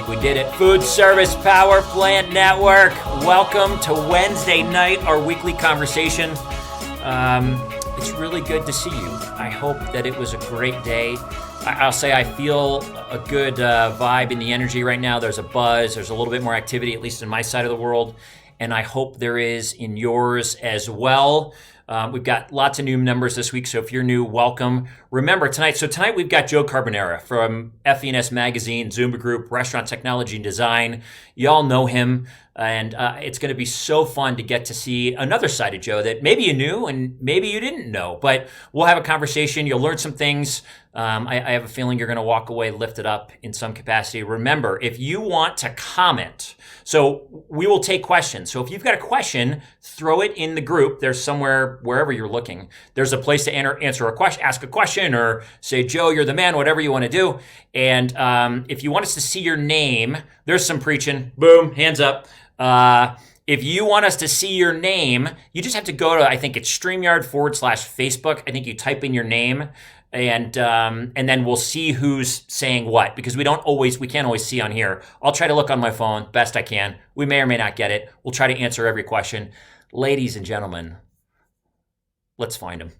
We did it. Food Service Power Plant Network. Welcome to Wednesday night, our weekly conversation. It's really good to see you. I hope that it was a great day. I'll say I feel a good vibe in the energy right now. There's a buzz. There's a little bit more activity, at least in my side of the world. And I hope there is in yours as well. We've got lots of new members this week, so if you're new, welcome. Remember, tonight we've got Joe Carbonara from FE&S Magazine, Zoomba Group, Restaurant Technology and Design. You all know him, and it's going to be so fun to get to see another side of Joe that maybe you knew and maybe you didn't know, but we'll have a conversation. You'll learn some things. I have a feeling you're going to walk away lifted up in some capacity. Remember, if you want to comment, so we will take questions. So if you've got a question, throw it in the group. There's somewhere, wherever you're looking, there's a place to answer a question, ask a question, or say, Joe, you're the man, whatever you want to do. And if you want us to see your name, there's some preaching. Boom, hands up. If you want us to see your name, you just have to go to, I think it's StreamYard/Facebook. I think you type in your name, and then we'll see who's saying what, because we can't always see on here. I'll try to look on my phone best I can. We may or may not get it. We'll try to answer every question. Ladies and gentlemen, let's find him.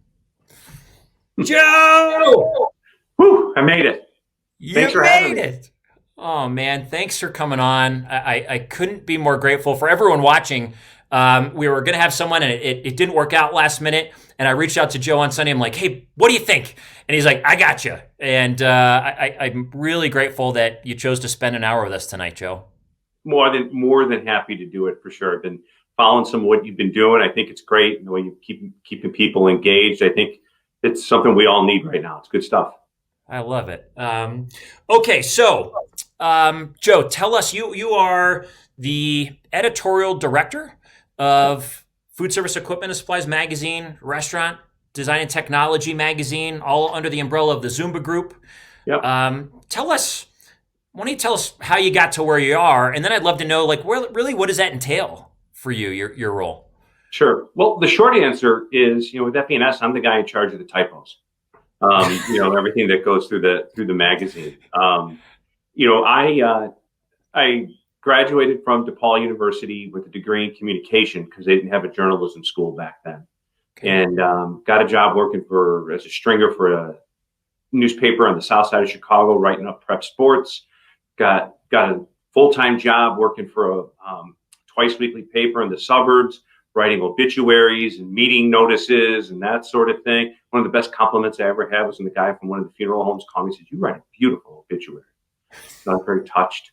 Joe! Whew, I made it. Thanks for having me. Oh man, thanks for coming on. I couldn't be more grateful for everyone watching. We were going to have someone, and it didn't work out last minute. And I reached out to Joe on Sunday. I'm like, hey, what do you think? And he's like, I got you. And I'm really grateful that you chose to spend an hour with us tonight, Joe. More than happy to do it, for sure. I've been following some of what you've been doing. I think it's great the way you keeping people engaged. I think it's something we all need right now. It's good stuff. I love it. Okay, so Joe, tell us, you are the editorial director of Food Service Equipment and Supplies Magazine, Restaurant Design and Technology Magazine, all under the umbrella of the Zoomba Group. Yep. Why don't you tell us how you got to where you are, and then I'd love to know, what does that entail for you, your role? Sure. Well, the short answer is, with FE&S, I'm the guy in charge of the typos. Everything that goes through the magazine. I graduated from DePaul University with a degree in communication because they didn't have a journalism school back then. Okay. And got a job working as a stringer for a newspaper on the south side of Chicago, writing up prep sports. Got a full-time job working for a twice weekly paper in the suburbs, writing obituaries and meeting notices and that sort of thing. One of the best compliments I ever had was when the guy from one of the funeral homes called me and said, "You write a beautiful obituary." So I was very touched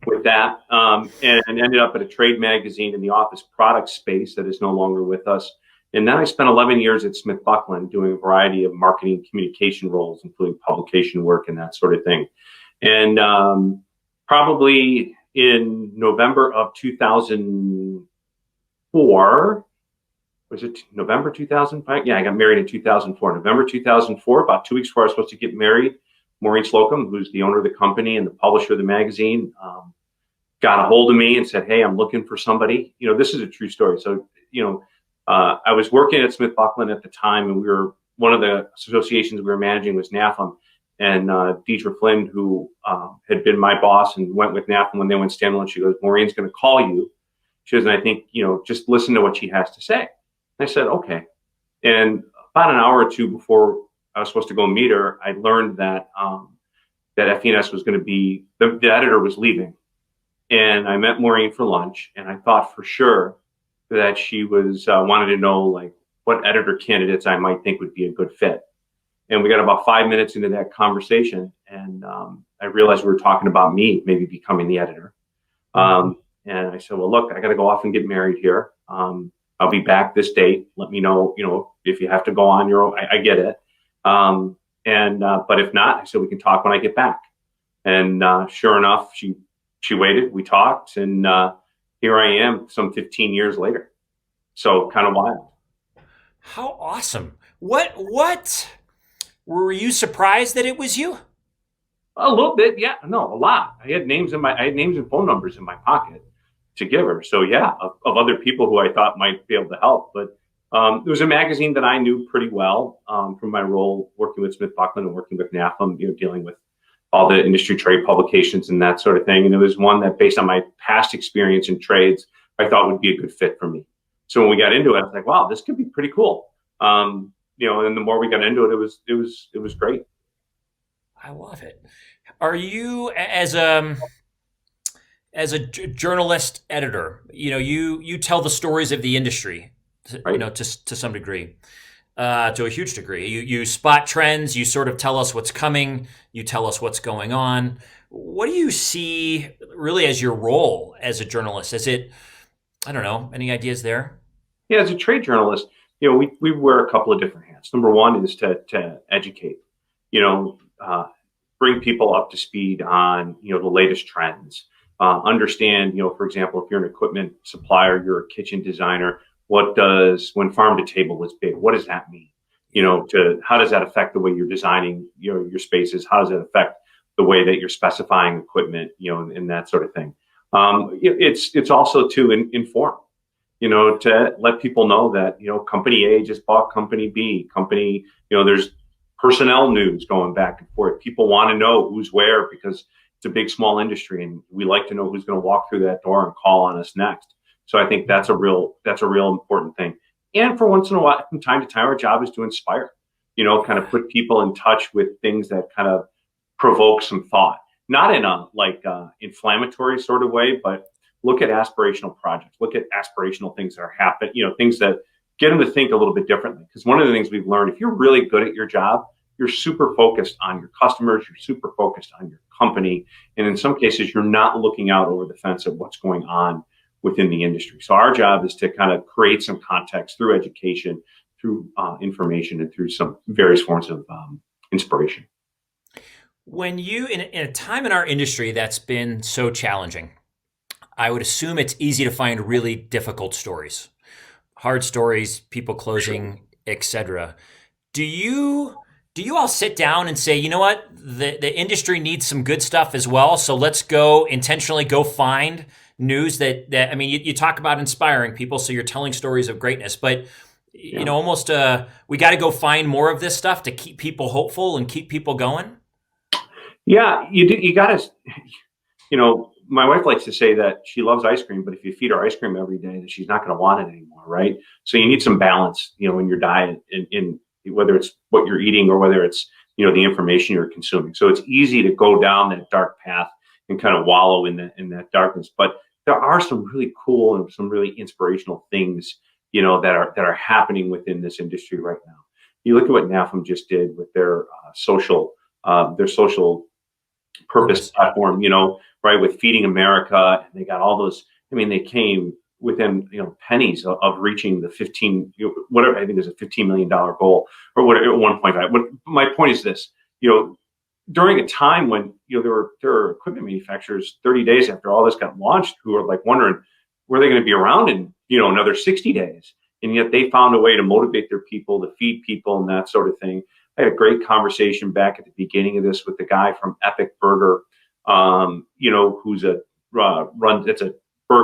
with that, and ended up at a trade magazine in the office product space that is no longer with us. And then I spent 11 years at Smith Buckland doing a variety of marketing communication roles, including publication work and that sort of thing. And probably in November of 2004, was it November 2005? Yeah, I got married in 2004. November 2004, about 2 weeks before I was supposed to get married, Maureen Slocum, who's the owner of the company and the publisher of the magazine, got a hold of me and said, "Hey, I'm looking for somebody." This is a true story. So, I was working at Smith Buckland at the time, and one of the associations we were managing was NAFM. And Deidre Flynn, who had been my boss and went with NAFM when they went standalone, she goes, "Maureen's going to call you." She goes, "And I think, just listen to what she has to say." And I said, "Okay." And about an hour or two before I was supposed to go meet her, I learned that that FE&S was going to be, the editor was leaving. And I met Maureen for lunch, and I thought for sure that she was wanted to know what editor candidates I might think would be a good fit. And we got about 5 minutes into that conversation, and I realized we were talking about me maybe becoming the editor. And I said, "Well, look, I got to go off and get married here. I'll be back this date. Let me know, if you have to go on your own. I get it. But if not," I said, "we can talk when I get back." And sure enough, she waited. We talked, and here I am, some 15 years later. So kind of wild. How awesome! What? Were you surprised that it was you? A little bit, yeah. No, a lot. I had names and phone numbers in my pocket to give her. So yeah, of other people who I thought might be able to help. But it was a magazine that I knew pretty well from my role working with Smith Buckland and working with NAFM, dealing with all the industry trade publications and that sort of thing. And it was one that, based on my past experience in trades, I thought would be a good fit for me. So when we got into it, I was like, wow, this could be pretty cool. And the more we got into it, it was great. I love it. Are you as a journalist editor, you tell the stories of the industry, Right. to some degree, to a huge degree. You spot trends. You sort of tell us what's coming. You tell us what's going on. What do you see really as your role as a journalist? Is it, I don't know, any ideas there? Yeah, as a trade journalist, we wear a couple of different hats. Number one is to educate, you know, uh, bring people up to speed on, the latest trends. Understand, for example, if you're an equipment supplier, you're a kitchen designer, when farm to table is big, what does that mean? How does that affect the way you're designing, your spaces? How does it affect the way that you're specifying equipment, and that sort of thing? It's also to inform, to let people know that, company A just bought company B. There's personnel news going back and forth. People want to know who's where because it's a big, small industry, and we like to know who's going to walk through that door and call on us next. So I think that's a real important thing. And for once in a while, from time to time, our job is to inspire, kind of put people in touch with things that kind of provoke some thought, not in a inflammatory sort of way, but look at aspirational projects, look at aspirational things that are happening, things that get them to think a little bit differently. Because one of the things we've learned, if you're really good at your job, you're super focused on your customers, you're super focused on your company. And in some cases, you're not looking out over the fence at what's going on within the industry. So our job is to kind of create some context through education, through information, and through some various forms of inspiration. When in a time in our industry that's been so challenging, I would assume it's easy to find really difficult stories, hard stories, people closing, etc. Do you all sit down and say, you know what, the industry needs some good stuff as well, so let's intentionally go find news that I mean, you talk about inspiring people, so you're telling stories of greatness, but almost we got to go find more of this stuff to keep people hopeful and keep people going. Yeah, you do. You got to, my wife likes to say that she loves ice cream, but if you feed her ice cream every day, then she's not going to want it anymore, right? So you need some balance, in your diet, in whether it's what you're eating or whether it's, the information you're consuming. So it's easy to go down that dark path and kind of wallow in that darkness. But there are some really cool and some really inspirational things, that are happening within this industry right now. You look at what NAFM just did with their social purpose platform, right, with Feeding America. And they got all those. I mean, they came within pennies of reaching the 15, whatever, I think there's a $15 million goal or whatever at 1.5. But my point is this, during a time when there were equipment manufacturers 30 days after all this got launched who are like wondering were they going to be around in another 60 days, and yet they found a way to motivate their people, to feed people, and that sort of thing. I had a great conversation back at the beginning of this with the guy from Epic Burger, who's it's a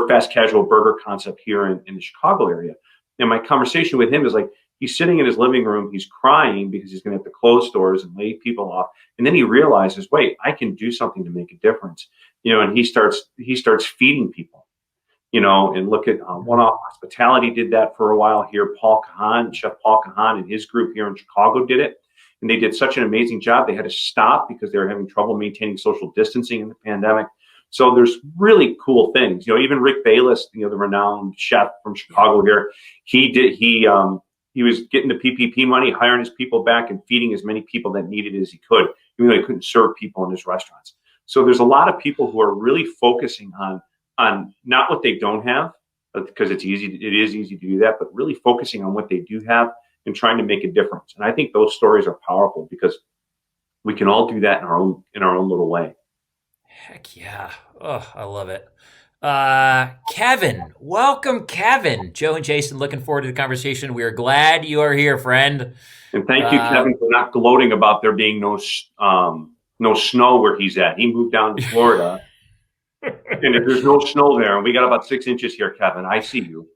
fast casual burger concept here in the Chicago area. And my conversation with him is like, he's sitting in his living room, he's crying because he's going to have to close stores and lay people off. And then he realizes, wait, I can do something to make a difference. And he starts feeding people, and look at One Off Hospitality did that for a while here. Chef Paul Kahan and his group here in Chicago did it. And they did such an amazing job. They had to stop because they were having trouble maintaining social distancing in the pandemic. So there's really cool things. Even Rick Bayless, the renowned chef from Chicago here, he was getting the PPP money, hiring his people back and feeding as many people that needed it as he could, even though he couldn't serve people in his restaurants. So there's a lot of people who are really focusing on not what they don't have, because it is easy to do that, but really focusing on what they do have and trying to make a difference. And I think those stories are powerful because we can all do that in our own little way. Heck yeah. Oh, I love it. Kevin, welcome, Kevin. Joe and Jason, looking forward to the conversation. We are glad you are here, friend. And thank you, Kevin, for not gloating about there being no snow where he's at. He moved down to Florida. And if there's no snow there, and we got about 6 inches here, Kevin, I see you.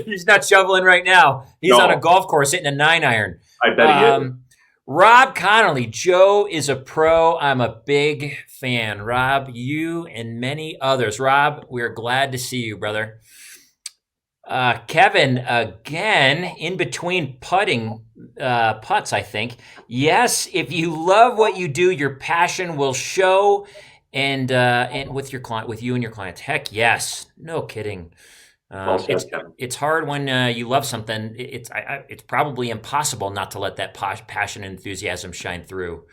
He's not shoveling right now. He's on a golf course hitting a 9-iron. I bet he is. Rob Connolly, Joe is a pro. I'm a big fan. Rob, you and many others. Rob, we're glad to see you, brother. Kevin, again, in between putts, I think. Yes, if you love what you do, your passion will show, and with your client, with you and your clients. Heck, yes, no kidding. Well said, Kevin. It's hard when you love something. It's probably impossible not to let that passion and enthusiasm shine through.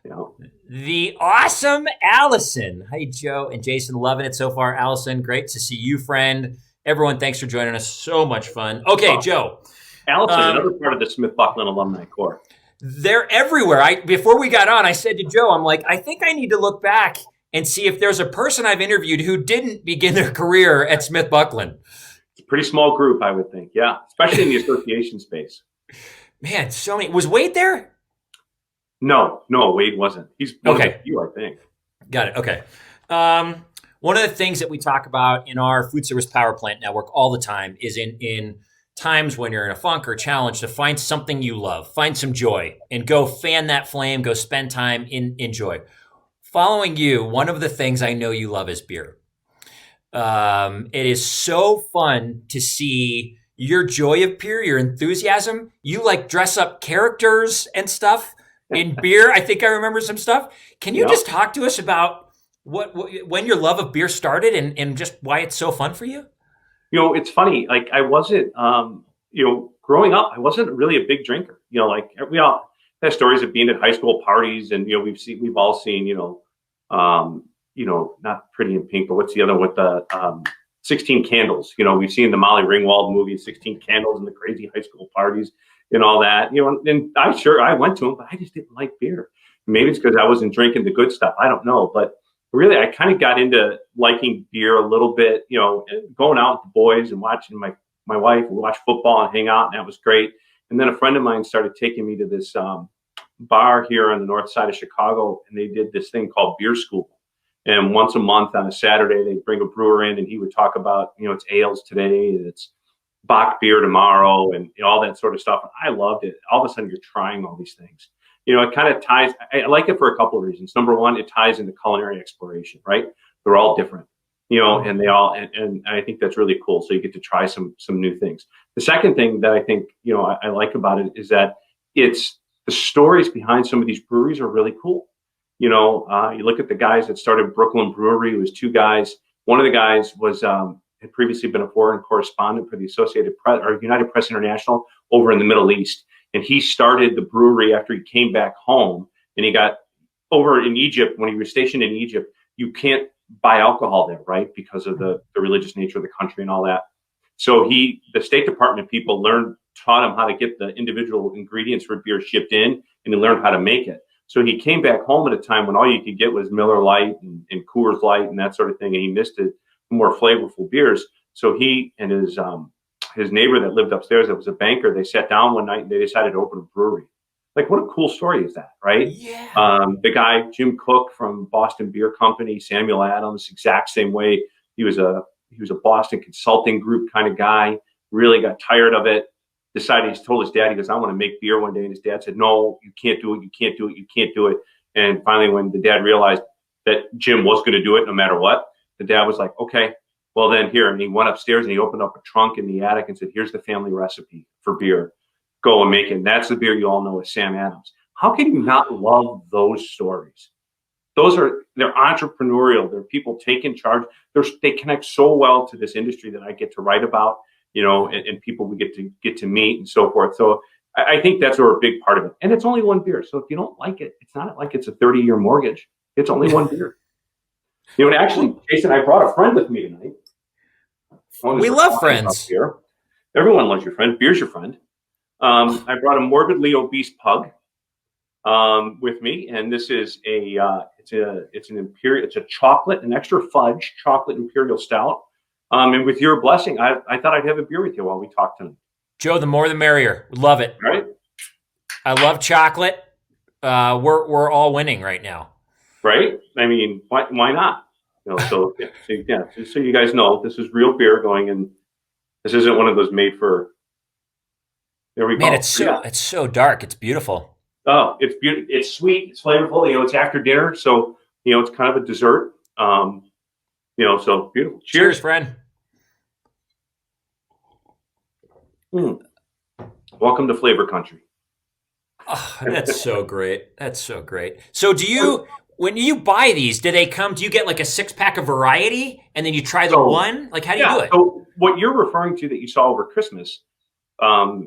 Yeah. The awesome Allison. Hey, Joe and Jason, loving it so far. Allison, great to see you, friend. Everyone, thanks for joining us. So much fun. Okay, Joe. Allison, another part of the Smith-Buckland Alumni Corps. They're everywhere. Before we got on, I said to Joe, I'm like, I think I need to look back and see if there's a person I've interviewed who didn't begin their career at Smith-Buckland. It's a pretty small group, I would think. Yeah, especially in the association space. Man, so many. Was Wade there? No, Wade wasn't. He's one of the few, I think. Got it. Okay. One of the things that we talk about in our food service power plant network all the time is in times when you're in a funk or challenge to find something you love, find some joy, and go fan that flame, go spend time in joy. Following you, one of the things I know you love is beer. It is so fun to see your joy of beer, your enthusiasm. You like dress up characters and stuff in beer. I think I remember some stuff. Can you just talk to us about when your love of beer started and just why it's so fun for you? It's funny. Like I wasn't, growing up, I wasn't really a big drinker. Like we all have stories of being at high school parties, and we've all seen, not Pretty in Pink, but what's the other with the 16 Candles? We've seen the Molly Ringwald movie, 16 Candles, and the crazy high school parties and all that. And I went to them, but I just didn't like beer. Maybe it's because I wasn't drinking the good stuff. I don't know, but really, I kind of got into liking beer a little bit, going out with the boys and watching my wife watch football and hang out, and that was great. And then a friend of mine started taking me to this bar here on the north side of Chicago, and they did this thing called Beer School. And once a month on a Saturday, they'd bring a brewer in, and he would talk about, it's ales today, and it's Bach beer tomorrow, and all that sort of stuff. And I loved it. All of a sudden, you're trying all these things. It kind of ties. I like it for a couple of reasons. Number one, it ties into culinary exploration, right? They're all different, and they all, and I think that's really cool. So you get to try some new things. The second thing that I think, I like about it is that it's the stories behind some of these breweries are really cool. You look at the guys that started Brooklyn Brewery. It was two guys. One of the guys was had previously been a foreign correspondent for the Associated Press or United Press International over in the Middle East. And he started the brewery after he came back home, and he got over in Egypt. When he was stationed in Egypt, you can't buy alcohol there, right? Because of the religious nature of the country and all that. So the State Department people taught him how to get the individual ingredients for beer shipped in, and he learned how to make it. So he came back home at a time when all you could get was Miller Lite and Coors Light and that sort of thing. And he missed it more flavorful beers. So he and his neighbor that lived upstairs, that was a banker, they sat down one night and they decided to open a brewery. Like, what a cool story is that, right? Yeah. The guy, Jim Cook from Boston Beer Company, Samuel Adams, exact same way. He was a Boston consulting group kind of guy, really got tired of it, decided, he told his dad, he goes, I want to make beer one day. And his dad said, no, you can't do it. You can't do it. You can't do it. And finally, when the dad realized that Jim was going to do it no matter what, the dad was like, okay, well then here. And he went upstairs and he opened up a trunk in the attic and said, here's the family recipe for beer. Go and make it. And that's the beer you all know as Sam Adams. How can you not love those stories? They're entrepreneurial. They're people taking charge. They connect so well to this industry that I get to write about, and people we get to meet and so forth. So I think that's a big part of it. And it's only one beer. So if you don't like it, it's not like it's a 30-year mortgage. It's only one beer. And actually, Jason, I brought a friend with me tonight. We love friends. Beer. Everyone loves your friend. Beer's your friend. I brought a morbidly obese pug with me, and this is it's a chocolate, an extra fudge chocolate imperial stout. And with your blessing, I thought I'd have a beer with you while we talk tonight. Joe, the more the merrier. Love it. Right? I love chocolate. We're all winning right now. Right? I mean, why not? So just so you guys know, this is real beer going in. This isn't one of those made for. There we go. Man, it's so dark. It's beautiful. Oh, it's beautiful. It's sweet. It's flavorful. It's after dinner, so it's kind of a dessert. So beautiful. Cheers, Cheers. friend. Mm. Welcome to Flavor Country. Oh, that's so great. That's so great. So when you buy these, do you get like a 6-pack of variety and then you try the So one? Like, how do you do yeah. it? So what you're referring to that you saw over Christmas, a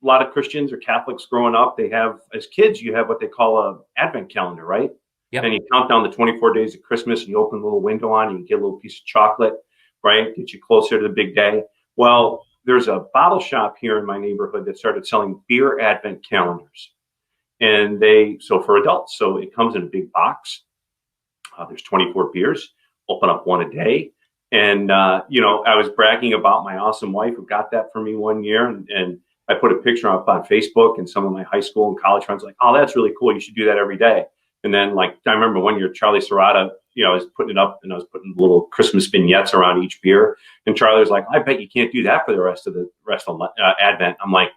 lot of Christians or Catholics growing up, they have, as kids, you have what they call a advent calendar, right? And Yep. you count down the 24 days of Christmas and you open a little window on and you get a little piece of chocolate, right? Get you closer to the big day. Well, there's a bottle shop here in my neighborhood that started selling beer advent calendars. And so for adults, so it comes in a big box. There's 24 beers, open up one a day. And, I was bragging about my awesome wife who got that for me one year. And I put a picture up on Facebook, and some of my high school and college friends were like, oh, that's really cool. You should do that every day. And then, like, I remember one year, Charlie Serrata, I was putting it up and I was putting little Christmas vignettes around each beer. And Charlie was like, I bet you can't do that for the rest of Advent. I'm like,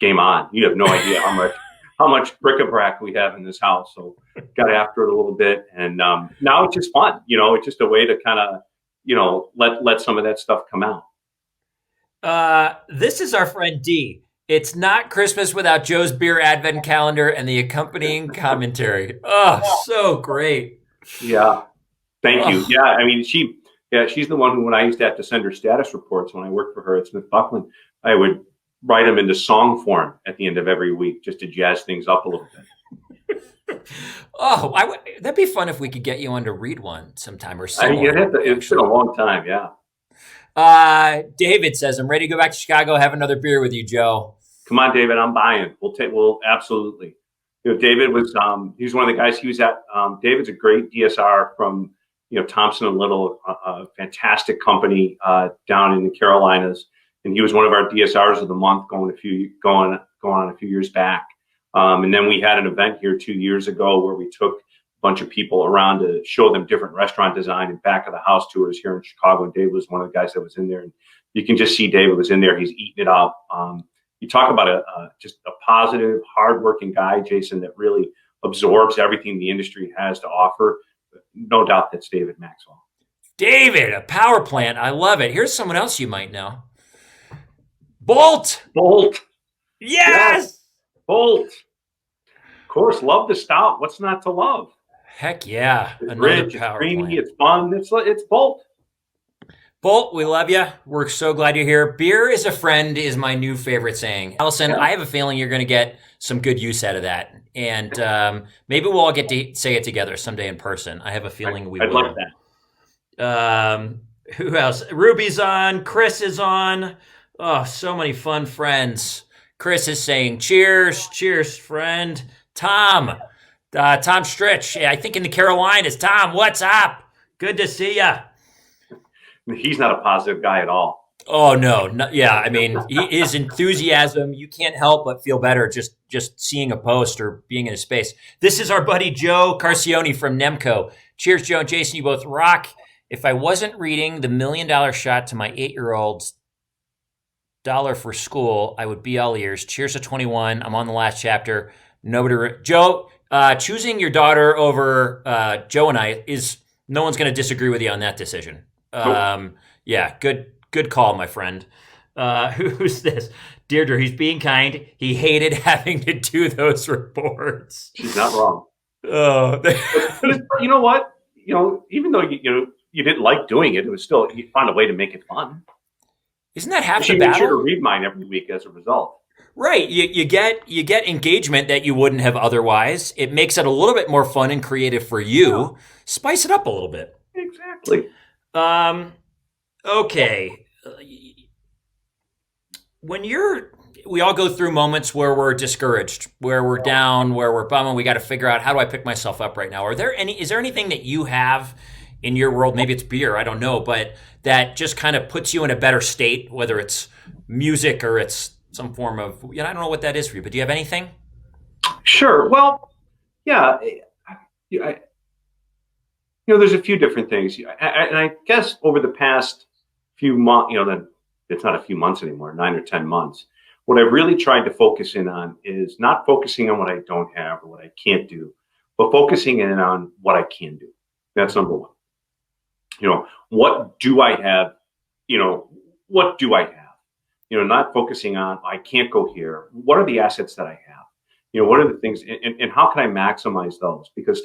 game on. You have no idea how much bric-a-brac we have in this house. So got after it a little bit. And now it's just fun. It's just a way to kind of, let some of that stuff come out. This is our friend D. It's not Christmas without Joe's beer advent calendar and the accompanying commentary. Oh, so great. Yeah. Thank you. Oh, Yeah. I mean, she's the one who, when I used to have to send her status reports when I worked for her at Smith Buckland, I would write them into song form at the end of every week just to jazz things up a little bit. that'd be fun if we could get you on to read one sometime or I mean, similar. it's been a long time. Yeah. David says, I'm ready to go back to Chicago, have another beer with you, Joe. Come on, David, I'm buying. We'll absolutely. David was, he's one of the guys he was at. David's a great DSR from, Thompson and Little, a fantastic company down in the Carolinas. And he was one of our DSRs of the month going on a few years back. And then we had an event here 2 years ago where we took a bunch of people around to show them different restaurant design and back of the house tours here in Chicago. And David was one of the guys that was in there. And you can just see David was in there. He's eating it up. You talk about just a positive, hardworking guy, Jason, that really absorbs everything the industry has to offer. No doubt that's David Maxwell. David, a power plant. I love it. Here's someone else you might know. Bolt. Yes. Bolt. Of course, love the stout. What's not to love? Heck yeah. It's rich, it's creamy, plant. it's fun. It's Bolt. Bolt, we love you. We're so glad you're here. Beer is a friend is my new favorite saying. Allison, I have a feeling you're going to get some good use out of that. And maybe we'll all get to say it together someday in person. I have a feeling we will. I'd like that. Who else? Ruby's on. Chris is on. Oh, so many fun friends. Chris is saying, cheers, friend. Tom Stritch, I think in the Carolinas. Tom, what's up? Good to see you. He's not a positive guy at all. Oh, no. Yeah, I mean, his enthusiasm, you can't help but feel better just seeing a post or being in a space. This is our buddy Joe Carcione from Nemco. Cheers, Joe and Jason, you both rock. If I wasn't reading The $1 Million Shot to my 8-year-old's $1 for school, I would be all ears. Cheers to 21. I'm on the last chapter. Joe, choosing your daughter over Joe and I is no one's going to disagree with you on that decision. Nope. Yeah, good call, my friend. Who's this? Deirdre, he's being kind. He hated having to do those reports. She's not wrong. Oh, but you know what? Even though you didn't like doing it, it was still, you found a way to make it fun. Isn't that half the battle? She made sure to read mine every week as a result. Right. You get engagement that you wouldn't have otherwise. It makes it a little bit more fun and creative for you. Yeah. Spice it up a little bit. Exactly. Okay. We all go through moments where we're discouraged, where we're down, where we're bummed. We got to figure out, how do I pick myself up right now? Is there anything that you have in your world? Maybe it's beer, I don't know, but that just kind of puts you in a better state, whether it's music or it's some form of, I don't know what that is for you, but do you have anything? Sure. Well, yeah. There's a few different things. And I guess over the past few months, it's not a few months anymore, 9 or 10 months, what I've really tried to focus in on is not focusing on what I don't have or what I can't do, but focusing in on what I can do. That's number one. What do I have? What do I have? Not focusing on, I can't go here. What are the assets that I have? What are the things, and how can I maximize those? Because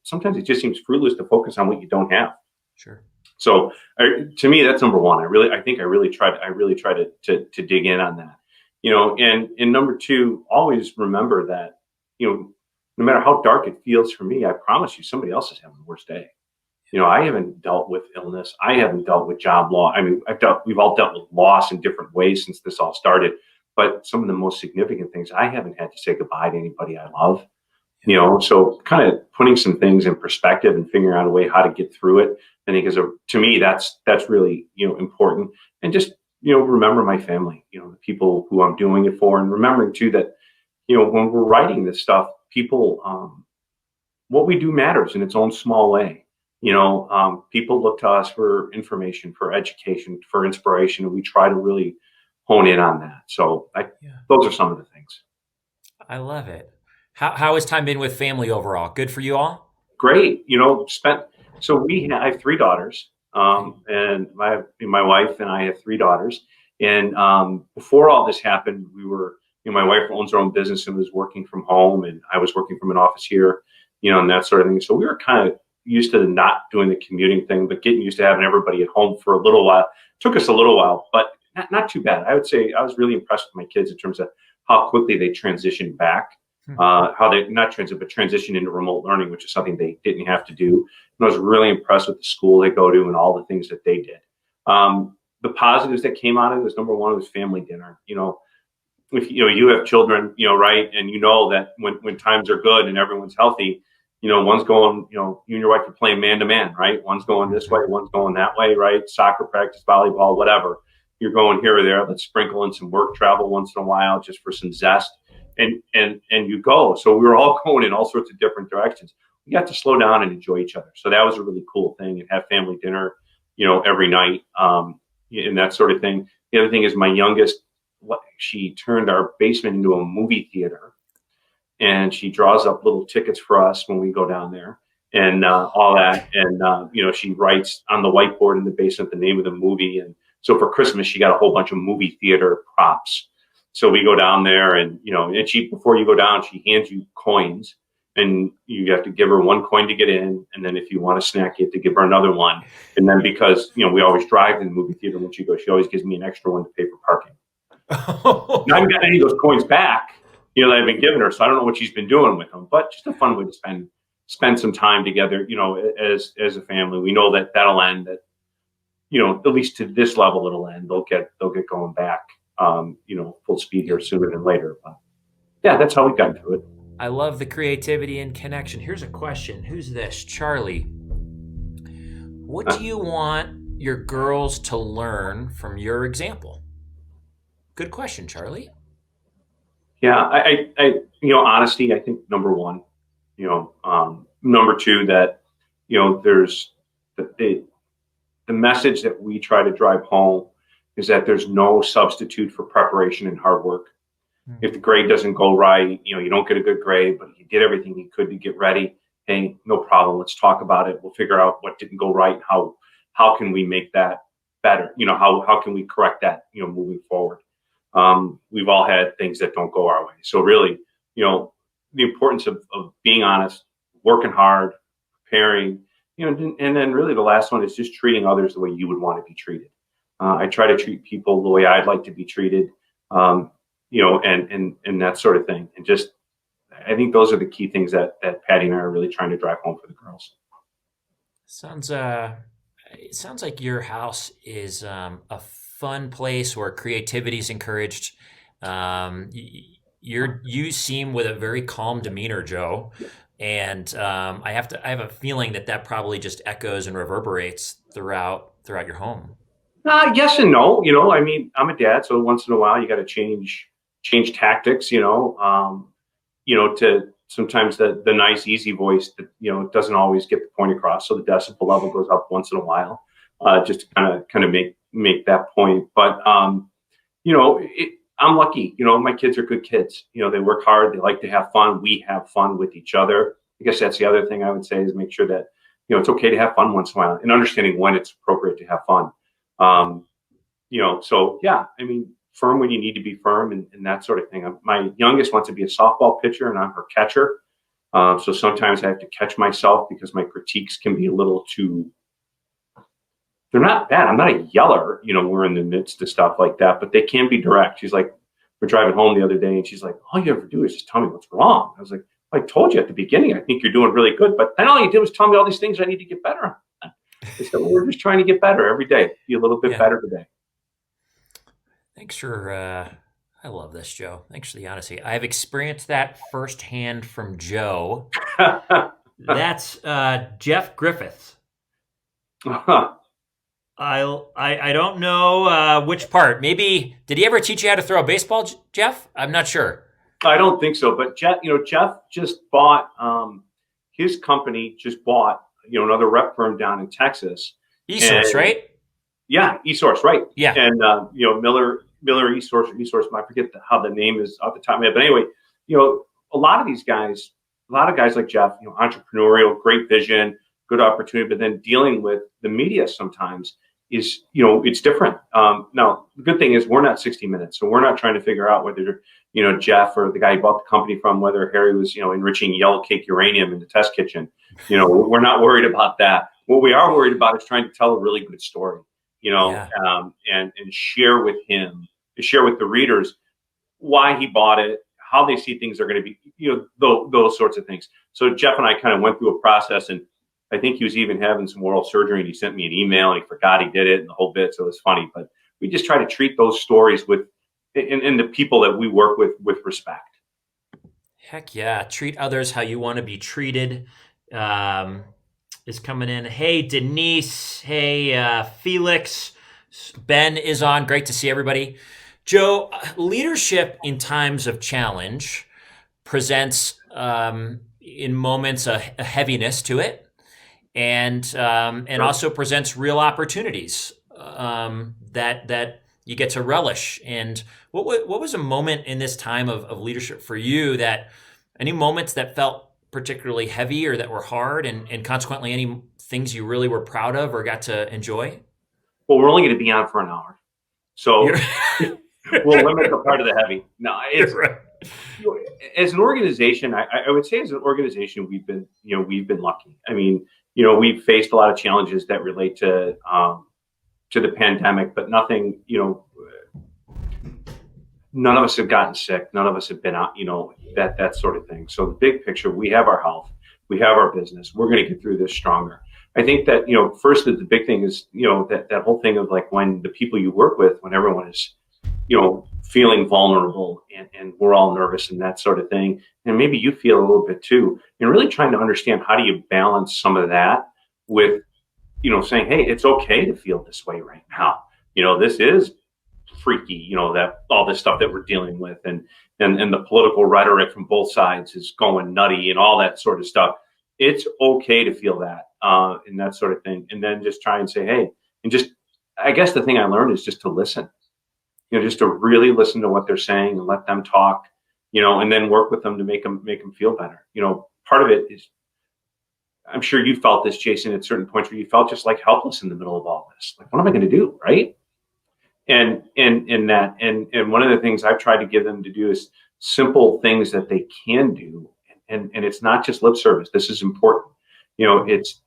sometimes it just seems fruitless to focus on what you don't have. Sure. So to me, that's number one. I think I really try to dig in on that. And number two, always remember that, no matter how dark it feels for me, I promise you somebody else is having the worst day. I haven't dealt with illness. I haven't dealt with job loss. I mean, we've all dealt with loss in different ways since this all started. But some of the most significant things, I haven't had to say goodbye to anybody I love. So kind of putting some things in perspective and figuring out a way how to get through it, I think to me, that's really, important. And just, remember my family, the people who I'm doing it for, and remembering too that, when we're writing this stuff, people, what we do matters in its own small way. People look to us for information, for education, for inspiration, and we try to really hone in on that. So those are some of the things. I love it. How has time been with family overall? Good for you all? Great. I have three daughters, and my wife and I have three daughters. And before all this happened, we were, my wife owns her own business and was working from home, and I was working from an office here, and that sort of thing. So we were kind of used to not doing the commuting thing, but getting used to having everybody at home for a little while. It took us a little while, but not too bad. I would say I was really impressed with my kids in terms of how quickly they transitioned back, how they transitioned into remote learning, which is something they didn't have to do. And I was really impressed with the school they go to and all the things that they did. The positives that came out of it was, number one, was family dinner. If you have children, right, and that when times are good and everyone's healthy, one's going, you and your wife are playing man to man, right? One's going this way, one's going that way, right? Soccer practice, volleyball, whatever. You're going here or there. Let's sprinkle in some work travel once in a while just for some zest, and you go. So we were all going in all sorts of different directions. We got to slow down and enjoy each other. So that was a really cool thing, and have family dinner, every night, and that sort of thing. The other thing is my youngest, she turned our basement into a movie theater. And she draws up little tickets for us when we go down there, and all that. And she writes on the whiteboard in the basement the name of the movie. And so for Christmas, she got a whole bunch of movie theater props. So we go down there, and before you go down, she hands you coins, and you have to give her one coin to get in. And then if you want a snack, you have to give her another one. And then because we always drive to the movie theater when she goes, she always gives me an extra one to pay for parking. Now I haven't got any of those coins back, that I've been giving her. So I don't know what she's been doing with them, but just a fun way to spend some time together, as a family. We know that that'll end, that, at least to this level, it'll end. They'll get going back, full speed here sooner than later. But yeah, that's how we got through it. I love the creativity and connection. Here's a question. Who's this? Charlie. What do you want your girls to learn from your example? Good question, Charlie. Yeah, I honesty, I think, number one. Number two, that there's the message that we try to drive home is that there's no substitute for preparation and hard work. Mm-hmm. If the grade doesn't go right, you don't get a good grade, but you did everything you could to get ready. Hey, no problem. Let's talk about it. We'll figure out what didn't go right. How can we make that better? How can we correct that? Moving forward. We've all had things that don't go our way. So really, the importance of being honest, working hard, preparing, and then really the last one is just treating others the way you would want to be treated. I try to treat people the way I'd like to be treated, and that sort of thing. And just, I think those are the key things that Patty and I are really trying to drive home for the girls. It sounds like your house is a fun place where creativity is encouraged. You seem with a very calm demeanor, Joe, and I have a feeling that probably just echoes and reverberates throughout your home. Yes and no. I mean, I'm a dad, so once in a while you got to change tactics. To sometimes the nice, easy voice that doesn't always get the point across. So the decibel level goes up once in a while, just to kind of make that point. But I'm lucky. My kids are good kids. They work hard. They like to have fun. We have fun with each other. I guess that's the other thing I would say is make sure that, it's okay to have fun once in a while and understanding when it's appropriate to have fun. Um, so yeah, I mean, firm when you need to be firm and that sort of thing. My youngest wants to be a softball pitcher and I'm her catcher. So sometimes I have to catch myself because my critiques can be a little too, they're not bad. I'm not a yeller, we're in the midst of stuff like that, but they can be direct. She's like, we're driving home the other day and she's like, all you ever do is just tell me what's wrong. I was like, I told you at the beginning, I think you're doing really good, but then all you did was tell me all these things I need to get better on. I said, well, we're just trying to get better every day, be a little bit better today. Thanks for, I love this, Joe. Thanks for the honesty. I've experienced that firsthand from Joe. That's Jeff Griffiths. I don't know which part. Maybe, did he ever teach you how to throw a baseball, Jeff? I'm not sure. I don't think so. But Jeff just bought, his company just bought, another rep firm down in Texas. eSource, right? Yeah, eSource, right. Yeah. And, Miller eSource, I forget how the name is off the top of my head. But anyway, a lot of guys like Jeff, entrepreneurial, great vision, good opportunity, but then dealing with the media sometimes is, it's different. Now, the good thing is we're not 60 Minutes. So we're not trying to figure out whether, Jeff or the guy who bought the company from, whether Harry was, enriching yellow cake uranium in the test kitchen. We're not worried about that. What we are worried about is trying to tell a really good story, and share with him, share with the readers why he bought it, how they see things are going to be, those sorts of things. So Jeff and I kind of went through a process, and I think he was even having some oral surgery and he sent me an email and he forgot he did it and the whole bit. So it was funny, but we just try to treat those stories with, and the people that we work with respect. Heck yeah. Treat others how you want to be treated. Is coming in. Hey, Denise. Hey, Felix. Ben is on. Great to see everybody. Joe, leadership in times of challenge presents, in moments, a heaviness to it. And also presents real opportunities that you get to relish. And what was a moment in this time of leadership for you, that any moments that felt particularly heavy or that were hard, and consequently any things you really were proud of or got to enjoy? Well, we're only going to be on for an hour, so we'll limit the part of the heavy. No, it's right. As an organization, I would say as an organization, we've been lucky. I mean, we've faced a lot of challenges that relate to the pandemic, but nothing, none of us have gotten sick. None of us have been out, that sort of thing. So the big picture, we have our health, we have our business. We're going to get through this stronger. I think that, first, the big thing is, that whole thing of like when the people you work with, when everyone is, feeling vulnerable and we're all nervous and that sort of thing. And maybe you feel a little bit too, and really trying to understand how do you balance some of that with, saying, hey, it's okay to feel this way right now. This is freaky, that all this stuff that we're dealing with and the political rhetoric from both sides is going nutty and all that sort of stuff. It's okay to feel that and that sort of thing. And then just try and say, hey, and just, I guess the thing I learned is just to listen. Just to really listen to what they're saying and let them talk, and then work with them to make them feel better. Part of it is, I'm sure you felt this, Jason, at certain points where you felt just like helpless in the middle of all this. Like, what am I going to do, right? And one of the things I've tried to give them to do is simple things that they can do, and it's not just lip service. This is important. It's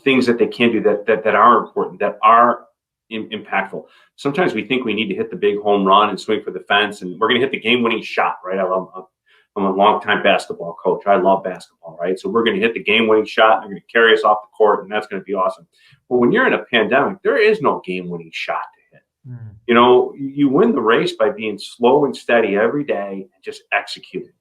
things that they can do that are important, that are impactful. Sometimes we think we need to hit the big home run and swing for the fence, and we're going to hit the game-winning shot, right? I'm a long-time basketball coach. I love basketball, right? So we're going to hit the game-winning shot, and they're going to carry us off the court, and that's going to be awesome. Well, when you're in a pandemic, there is no game-winning shot to hit. You win the race by being slow and steady every day and just executing.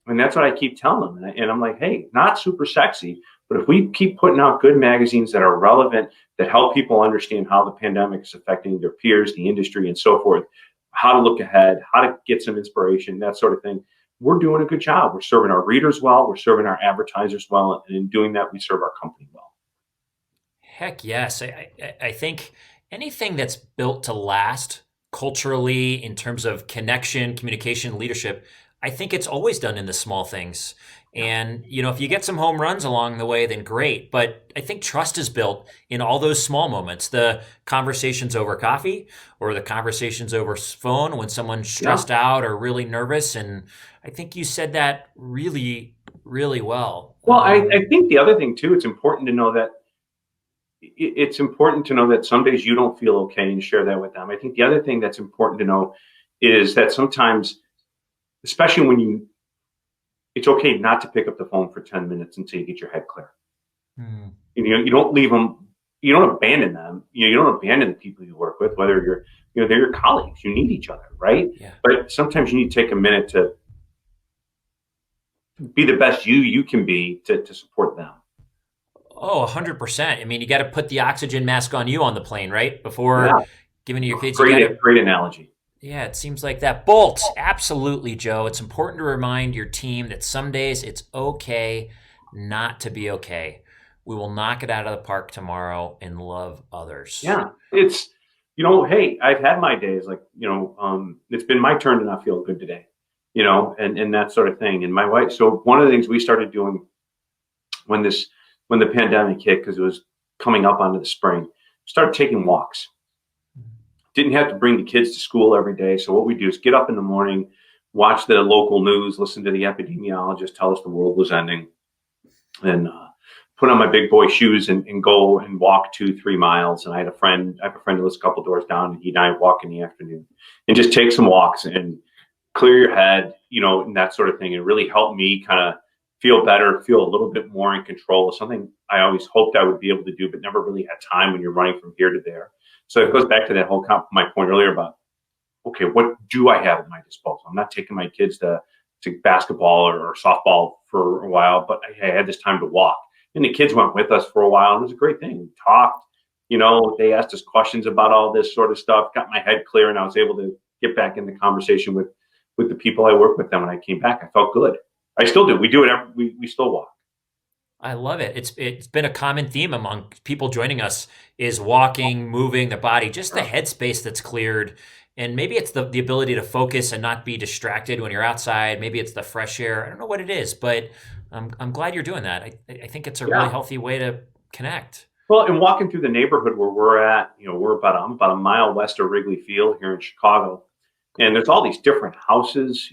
And that's what I keep telling them. And I'm like, hey, not super sexy, but if we keep putting out good magazines that are relevant, that help people understand how the pandemic is affecting their peers, the industry, and so forth, how to look ahead, how to get some inspiration, that sort of thing, we're doing a good job. We're serving our readers well. We're serving our advertisers well. And in doing that, we serve our company well. Heck yes. I think anything that's built to last culturally, in terms of connection, communication, leadership, I think it's always done in the small things. Yeah. And, if you get some home runs along the way, then great. But I think trust is built in all those small moments, the conversations over coffee or the conversations over phone when someone's stressed out or really nervous. And I think you said that really, really well. Well, I think the other thing too, it's important to know that some days you don't feel okay and share that with them. I think the other thing that's important to know is that sometimes, especially when it's okay not to pick up the phone for 10 minutes until you get your head clear. You don't leave them, you don't abandon them. You don't abandon the people you work with, whether they're your colleagues. You need each other, right? Yeah. But sometimes you need to take a minute to be the best you can be to support them. Oh, 100%. I mean, you got to put the oxygen mask on you on the plane, right? Before giving to your kids. Great analogy. Yeah, it seems like that. Bolt, absolutely, Joe. It's important to remind your team that some days it's okay not to be okay. We will knock it out of the park tomorrow and love others. Yeah, it's, hey, I've had my days, like, it's been my turn to not feel good today, and that sort of thing. And my wife, so one of the things we started doing when the pandemic hit, because it was coming up onto the spring, started taking walks. Didn't have to bring the kids to school every day. So what we do is get up in the morning, watch the local news, listen to the epidemiologist tell us the world was ending, and put on my big boy shoes and go and walk 2-3 miles. And I have a friend who lives a couple doors down, and he and I walk in the afternoon and just take some walks and clear your head, and that sort of thing. It really helped me kind of feel better, feel a little bit more in control of something I always hoped I would be able to do, but never really had time when you're running from here to there. So it goes back to that whole my point earlier about, okay, what do I have at my disposal? I'm not taking my kids to basketball or softball for a while, but I had this time to walk. And the kids went with us for a while, and it was a great thing. We talked, they asked us questions about all this sort of stuff, got my head clear, and I was able to get back in the conversation with the people I work with them. When I came back, I felt good. I still do. We do it. We still walk. I love it. It's been a common theme among people joining us is walking, moving the body, just the headspace that's cleared. And maybe it's the ability to focus and not be distracted when you're outside. Maybe it's the fresh air. I don't know what it is, but I'm glad you're doing that. I think it's a really healthy way to connect. Well, and walking through the neighborhood where we're at, I'm about a mile west of Wrigley Field here in Chicago, and there's all these different houses.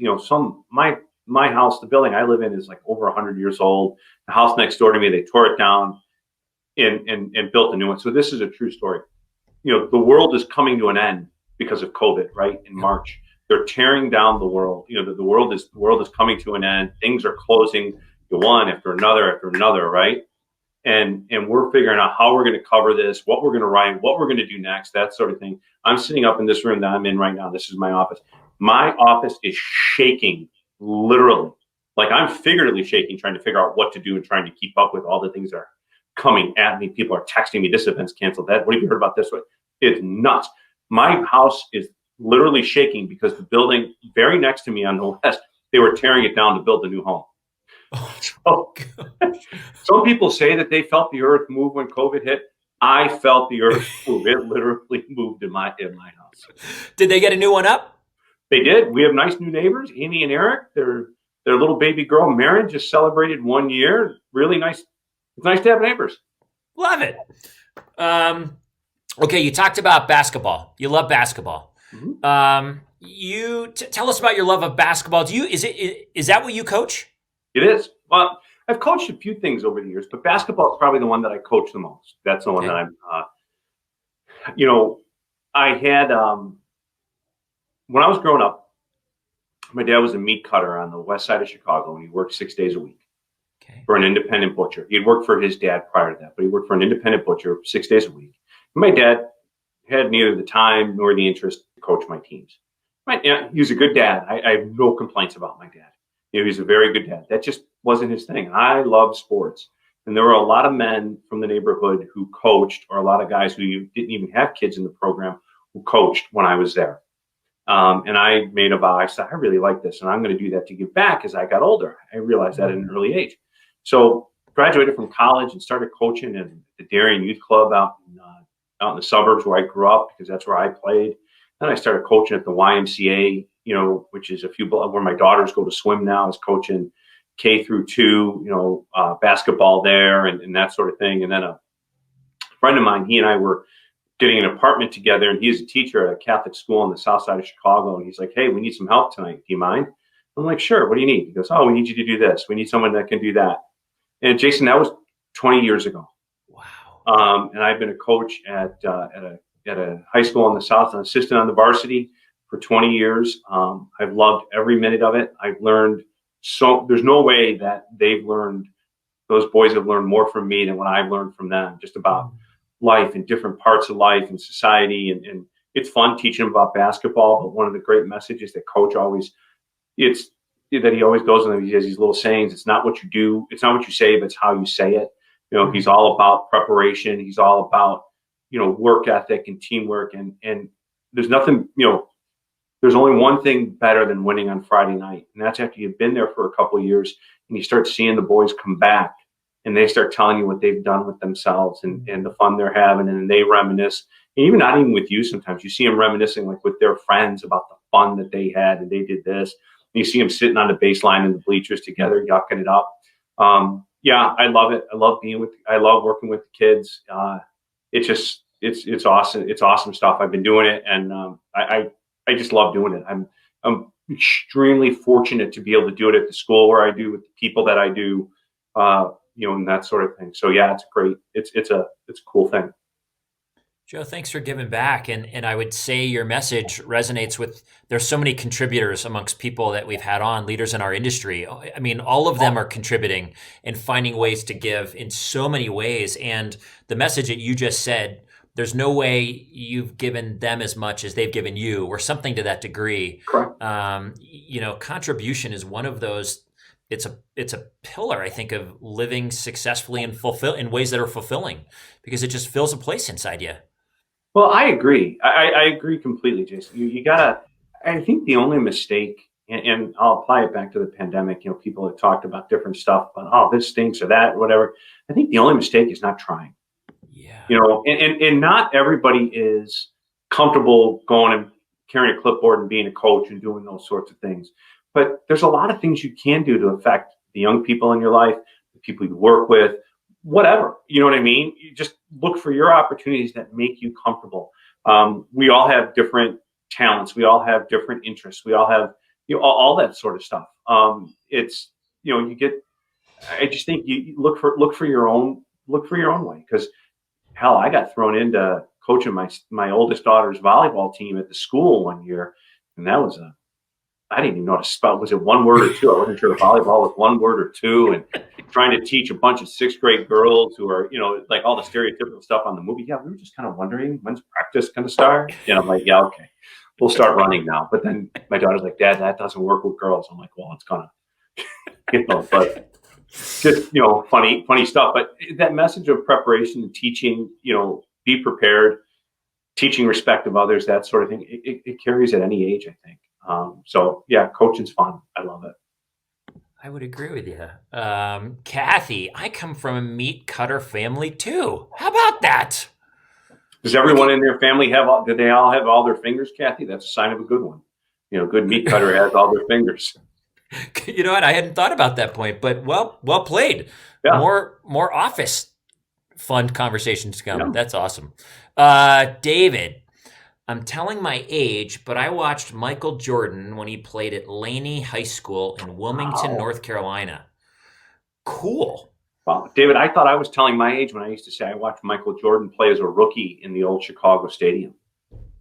My house, the building I live in, is like over 100 years old. The house next door to me, they tore it down and built a new one. So this is a true story. The world is coming to an end because of COVID, right? In March, they're tearing down the world. The world is coming to an end. Things are closing, one after another, right? And we're figuring out how we're going to cover this, what we're going to write, what we're going to do next, that sort of thing. I'm sitting up in this room that I'm in right now. This is my office. My office is shaking, literally. Like, I'm figuratively shaking, trying to figure out what to do and trying to keep up with all the things that are coming at me. People are texting me, this event's canceled, that. What have you heard about this? It's nuts. My house is literally shaking because the building very next to me on the west, they were tearing it down to build a new home. So, some people say that they felt the earth move when COVID hit. I felt the earth move. It literally moved in my house. Did they get a new one up? They did. We have nice new neighbors, Amy and Eric. Their little baby girl, Marin, just celebrated 1 year. Really nice. It's nice to have neighbors. Love it. Okay, you talked about basketball. You love basketball. Mm-hmm. You tell us about your love of basketball. Is that what you coach? It is. Well, I've coached a few things over the years, but basketball is probably the one that I coach the most. That's the one that I'm. I had when I was growing up, my dad was a meat cutter on the west side of Chicago, and he worked 6 days a week for an independent butcher. He had worked for his dad prior to that, but he worked for an independent butcher 6 days a week. And my dad had neither the time nor the interest to coach my teams. He was a good dad. I have no complaints about my dad. He was a very good dad. That just wasn't his thing. I love sports. And there were a lot of men from the neighborhood who coached, or a lot of guys who didn't even have kids in the program who coached when I was there. And I made a vow. I said, I really like this, and I'm going to do that to give back as I got older. I realized that at an early age. So graduated from college and started coaching in the Darien Youth Club out in the suburbs where I grew up, because that's where I played. Then I started coaching at the YMCA, which is where my daughters go to swim now. I was coaching K through 2, basketball there and that sort of thing. And then a friend of mine, he and I were getting an apartment together, and he's a teacher at a Catholic school on the south side of Chicago. And he's like, "Hey, we need some help tonight. Do you mind?" I'm like, "Sure. What do you need?" He goes, "Oh, we need you to do this. We need someone that can do that." And Jason, that was 20 years ago. Wow. And I've been a coach at a high school in the South, an assistant on the varsity for 20 years. I've loved every minute of it. I've learned there's no way that those boys have learned more from me than what I've learned from them, just about life and different parts of life and society. And it's fun teaching them about basketball. But one of the great messages that coach he always goes on, he has these little sayings. It's not what you do. It's not what you say, but it's how you say it. He's all about preparation. He's all about, work ethic and teamwork. And there's nothing, there's only one thing better than winning on Friday night. And that's after you've been there for a couple of years and you start seeing the boys come back and they start telling you what they've done with themselves and the fun they're having. And they reminisce, and even not even with you. Sometimes you see them reminiscing like with their friends about the fun that they had and they did this. And you see them sitting on the baseline in the bleachers together, yucking it up. Yeah, I love it. I love working with the kids. It's awesome. It's awesome stuff. I've been doing it, and I just love doing it. I'm extremely fortunate to be able to do it at the school where I do, with the people that I do, and that sort of thing. So yeah, it's great. It's a cool thing. Joe, thanks for giving back. And I would say your message resonates with, there's so many contributors amongst people that we've had on, leaders in our industry. I mean, all of them are contributing and finding ways to give in so many ways. And the message that you just said, there's no way you've given them as much as they've given you, or something to that degree. Correct. Contribution is one of those. It's a pillar, I think, of living successfully and in ways that are fulfilling, because it just fills a place inside you. Well, I agree. I agree completely, Jason. You gotta. I think the only mistake, and I'll apply it back to the pandemic. People have talked about different stuff, but this stinks or that, or whatever. I think the only mistake is not trying. Yeah. And not everybody is comfortable going and carrying a clipboard and being a coach and doing those sorts of things. But there's a lot of things you can do to affect the young people in your life, the people you work with, whatever. You know what I mean? You just look for your opportunities that make you comfortable. We all have different talents. We all have different interests. We all have all that sort of stuff. It's I just think you look for your own way, because hell, I got thrown into coaching my oldest daughter's volleyball team at the school one year, and that was I didn't even know how to spell. Was it one word or two? I wasn't sure if volleyball was one word or two, and trying to teach a bunch of sixth grade girls who are, like all the stereotypical stuff on the movie. Yeah, we were just kind of wondering, when's practice going to start? And I'm like, yeah, okay, we'll start running now. But then my daughter's like, Dad, that doesn't work with girls. I'm like, well, it's gonna, but just, funny stuff. But that message of preparation and teaching, be prepared, teaching respect of others, that sort of thing, it carries at any age, I think. So yeah, coaching's fun. I love it. I would agree with you. Kathy, I come from a meat cutter family too. How about that? Does everyone in their family do they all have all their fingers, Kathy? That's a sign of a good one. Good meat cutter has all their fingers. You know what? I hadn't thought about that point, but well played. Yeah. More office fun conversations to come. Yeah. That's awesome. David, I'm telling my age, but I watched Michael Jordan when he played at Laney High School in Wilmington, North Carolina. Cool. Wow. David, I thought I was telling my age when I used to say I watched Michael Jordan play as a rookie in the old Chicago Stadium.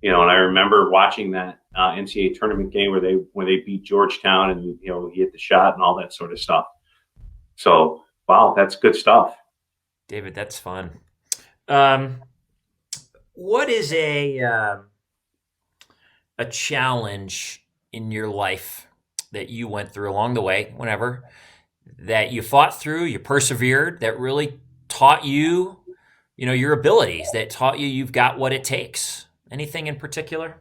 And I remember watching that NCAA tournament game where they beat Georgetown, and he hit the shot and all that sort of stuff. So wow, that's good stuff. David, that's fun. What is a challenge in your life that you went through along the way, whenever, that you fought through, you persevered, that really taught you, your abilities, that taught you've got what it takes? Anything in particular?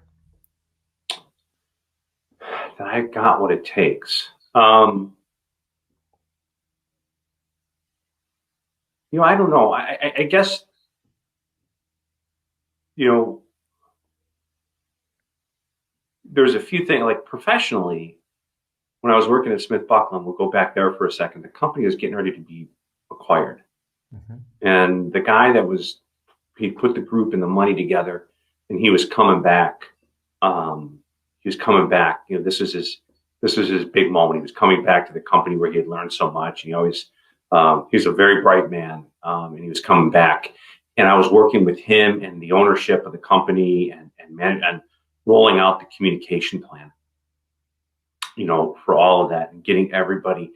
That I've got what it takes. I don't know. I guess, there's a few things like professionally. When I was working at Smith Buckland, we'll go back there for a second. The company was getting ready to be acquired, and the guy he put the group and the money together, and he was coming back. He was coming back. This was his big moment. He was coming back to the company where he had learned so much. And he's a very bright man, and he was coming back. And I was working with him and the ownership of the company and rolling out the communication plan, for all of that and getting everybody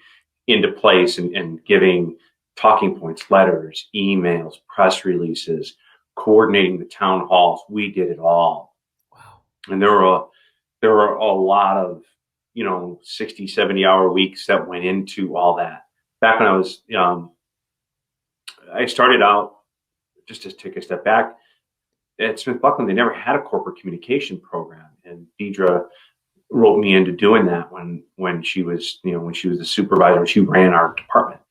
into place and giving talking points, letters, emails, press releases, coordinating the town halls. We did it all. Wow. And there were a lot of, 60, 70-hour weeks that went into all that. Back when I started out, just to take a step back, at Smith Buckland, they never had a corporate communication program. And Deidre wrote me into doing that when she was the supervisor, and she ran our department.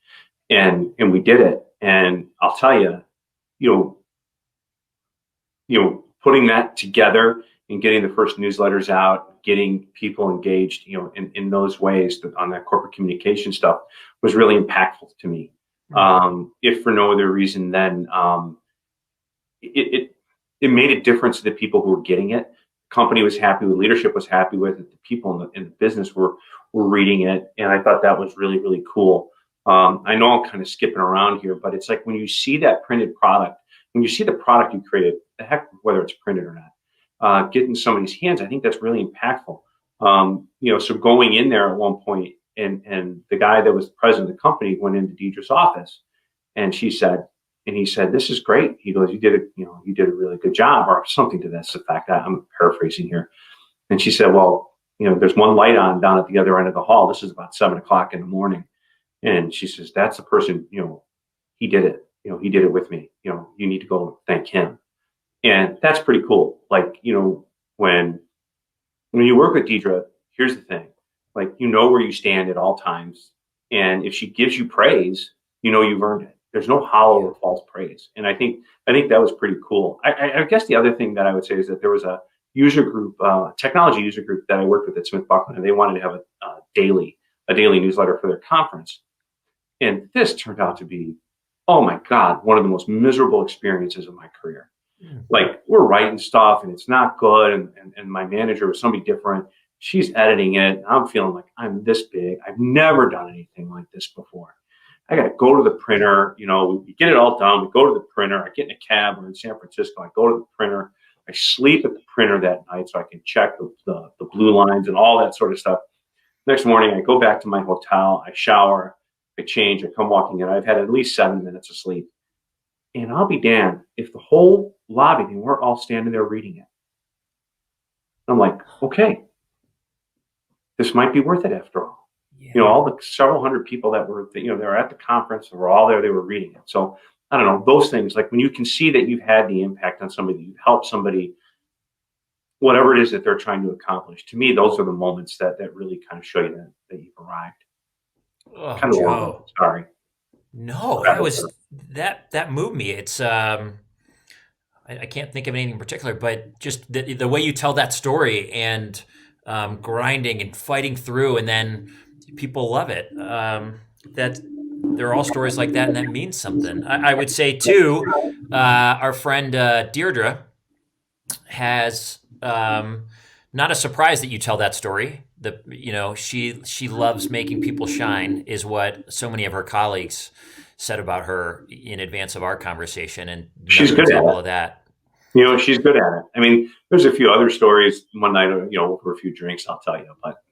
And we did it. And I'll tell you, putting that together and getting the first newsletters out, getting people engaged, in those ways on that corporate communication stuff was really impactful to me. If for no other reason than it made a difference to the people who were getting it. Company was happy with, leadership was happy with it. The people in the business were reading it, and I thought that was really, really cool. I know I'm kind of skipping around here, but it's like when you see that printed product, when you see the product you created, the heck, whether it's printed or not, get in somebody's hands, I think that's really impactful. So going in there at one point, and the guy that was the president of the company went into Deidre's office, and he said, "This is great." He goes, "You did a really good job," or something to this effect. I'm paraphrasing here. And she said, "Well, there's one light on down at the other end of the hall. This is about 7:00 in the morning." And she says, "That's the person, he did it. He did it with me. You need to go thank him." And that's pretty cool. Like, when you work with Deidre, here's the thing, like, where you stand at all times. And if she gives you praise, you've earned it. There's no hollow or false praise. And I think that was pretty cool. I guess the other thing that I would say is that there was a user group, technology user group that I worked with at Smith Buckland, and they wanted to have a daily newsletter for their conference. And this turned out to be, oh my God, one of the most miserable experiences of my career. Like, we're writing stuff and it's not good. And my manager was somebody different. She's editing it. And I'm feeling like I'm this big. I've never done anything like this before. I got to go to the printer, we get it all done. We go to the printer. I get in a cab. We're in San Francisco. I go to the printer. I sleep at the printer that night so I can check the blue lines and all that sort of stuff. Next morning, I go back to my hotel. I shower. I change. I come walking in. I've had at least 7 minutes of sleep. And I'll be damned if the whole lobby, and we're all standing there reading it. I'm like, okay, this might be worth it after all. Yeah. All the several hundred people that were, they were at the conference, they were all there, they were reading it. So I don't know, those things, like when you can see that you've had the impact on somebody, you've helped somebody, whatever it is that they're trying to accomplish. To me, those are the moments that really kind of show you that you've arrived. Oh, kind of Joe. Sorry. No, that moved me. It's I can't think of anything in particular, but just the way you tell that story and grinding and fighting through, and then people love it. That there are all stories like that, and that means something. I would say too, our friend Deirdre has not a surprise that you tell that story. She loves making people shine, is what so many of her colleagues said about her in advance of our conversation, and she's good example at of that. She's good at it. I mean, there's a few other stories. One night, over a few drinks, I'll tell you. But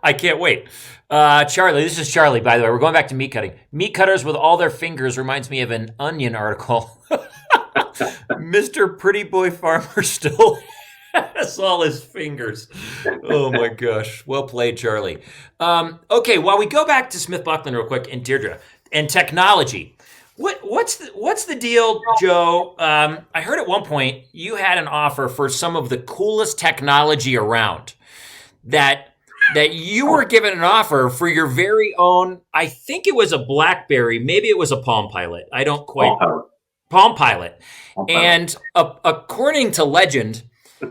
I can't wait. Charlie, this is Charlie, by the way. We're going back to meat cutting. Meat cutters with all their fingers reminds me of an Onion article. Mr. Pretty Boy Farmer still has all his fingers. Oh my gosh. Well played, Charlie. Okay, while we go back to Smith Buckland real quick and Deirdre and technology, what's the deal, Joe? I heard at one point you had an offer for some of the coolest technology around. That you were given an offer for your very own. I think it was a BlackBerry, maybe it was a Palm Pilot. I don't quite. Palm Pilot. And according to legend,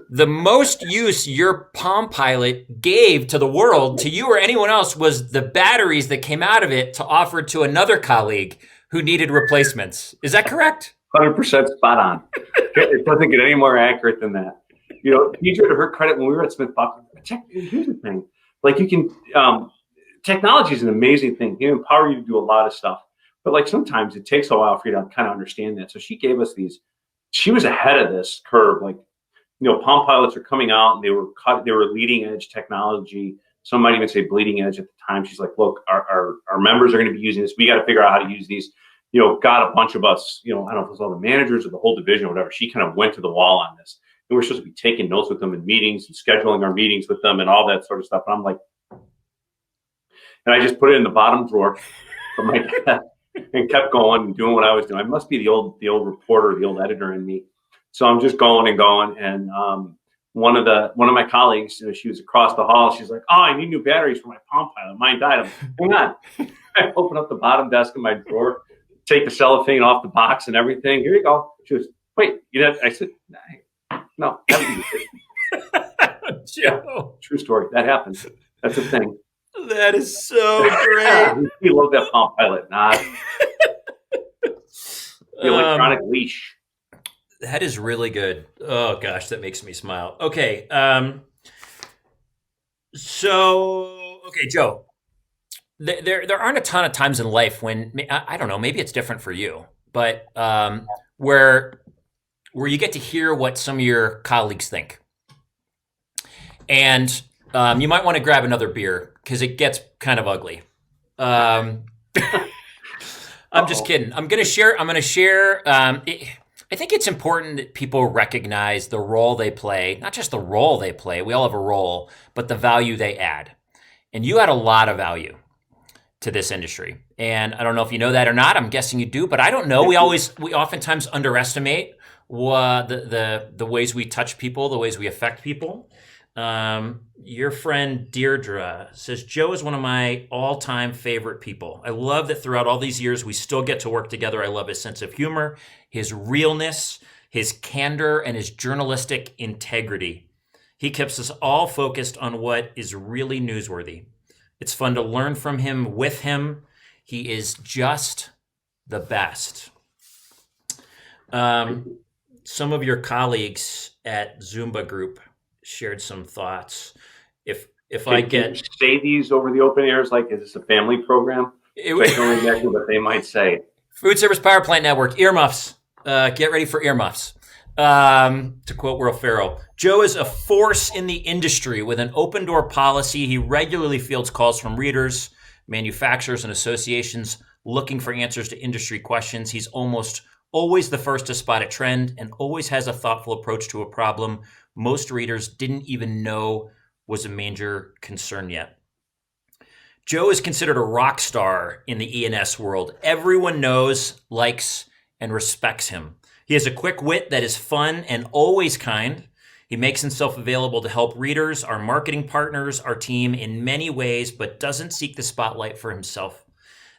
the most use your Palm Pilot gave to the world, to you or anyone else, was the batteries that came out of it to offer to another colleague who needed replacements. Is that correct? 100% spot on. It doesn't get any more accurate than that. TJ, to her credit, when we were at Smith Buck, here's the thing. Like you can, technology is an amazing thing. It can empower you to do a lot of stuff. But like sometimes it takes a while for you to kind of understand that. So she gave us these, she was ahead of this curve. Like, Palm Pilots are coming out and they were leading edge technology. Some might even say bleeding edge at the time. She's like, look, our members are going to be using this. We got to figure out how to use these. Got a bunch of us, I don't know if it was all the managers or the whole division or whatever. She kind of went to the wall on this. And we're supposed to be taking notes with them in meetings and scheduling our meetings with them and all that sort of stuff. And I'm like, and I just put it in the bottom drawer of my desk and kept going and doing what I was doing. I must be the old reporter, the old editor in me. So I'm just going and going. And one of my colleagues, she was across the hall. She's like, "Oh, I need new batteries for my Palm Pilot. Mine died." I'm like, "Hang on." I open up the bottom desk of my drawer, take the cellophane off the box and everything. Here you go. She was, "Wait, you know?" I said, "No." Joe. True story. That happens. That's a thing. That is so great. We love that Palm Pilot, not the electronic leash. That is really good. Oh gosh, that makes me smile. Okay. Okay, Joe, there aren't a ton of times in life when, I don't know, maybe it's different for you, but where you get to hear what some of your colleagues think. And you might want to grab another beer because it gets kind of ugly. I'm just kidding. I'm going to share. I think it's important that people recognize the role they play, not just the role they play. We all have a role, but the value they add. And you add a lot of value to this industry. And I don't know if you know that or not. I'm guessing you do, but I don't know. We oftentimes underestimate the ways we touch people, the ways we affect people. Your friend Deirdre says, Joe is one of my all-time favorite people. I love that throughout all these years, we still get to work together. I love his sense of humor, his realness, his candor, and his journalistic integrity. He keeps us all focused on what is really newsworthy. It's fun to learn from him, with him. He is just the best. Some of your colleagues at Zoomba Group shared some thoughts. If I get say these over the open airs, like, is this a family program? I can imagine what they might say. Food Service Power Plant Network, earmuffs. Get ready for earmuffs. To quote Will Ferrell, Joe is a force in the industry with an open door policy. He regularly fields calls from readers, manufacturers, and associations looking for answers to industry questions. He's almost always the first to spot a trend and always has a thoughtful approach to a problem most readers didn't even know was a major concern yet. Joe is considered a rock star in the FE&S world. Everyone knows, likes, and respects him. He has a quick wit that is fun and always kind. He makes himself available to help readers, our marketing partners, our team in many ways, but doesn't seek the spotlight for himself.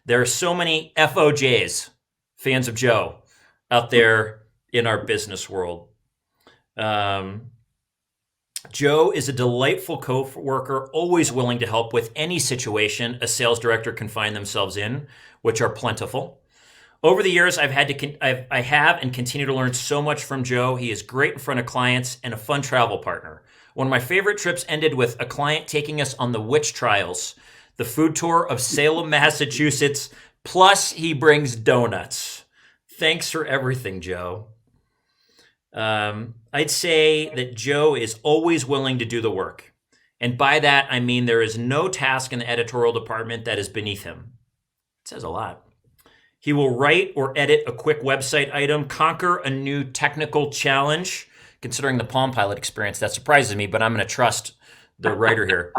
There are so many FOJs, fans of Joe, out there in our business world. Joe is a delightful co-worker, always willing to help with any situation a sales director can find themselves in, which are plentiful. Over the years, I have and continue to learn so much from Joe. He is great in front of clients and a fun travel partner. One of my favorite trips ended with a client taking us on the witch trials, the food tour of Salem, Massachusetts, plus he brings donuts. Thanks for everything, Joe. I'd say that Joe is always willing to do the work. And by that, I mean there is no task in the editorial department that is beneath him. It says a lot. He will write or edit a quick website item, conquer a new technical challenge. Considering the Palm Pilot experience, that surprises me, but I'm going to trust the writer here.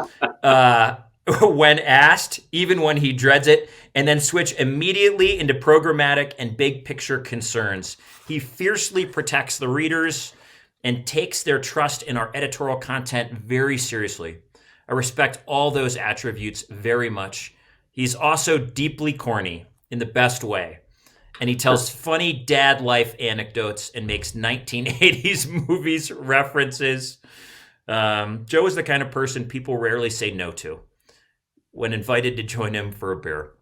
When asked, even when he dreads it, and then switch immediately into programmatic and big picture concerns. He fiercely protects the readers and takes their trust in our editorial content very seriously. I respect all those attributes very much. He's also deeply corny in the best way. and he tells funny dad life anecdotes and makes 1980s movies references. Joe is the kind of person people rarely say no to when invited to join him for a beer.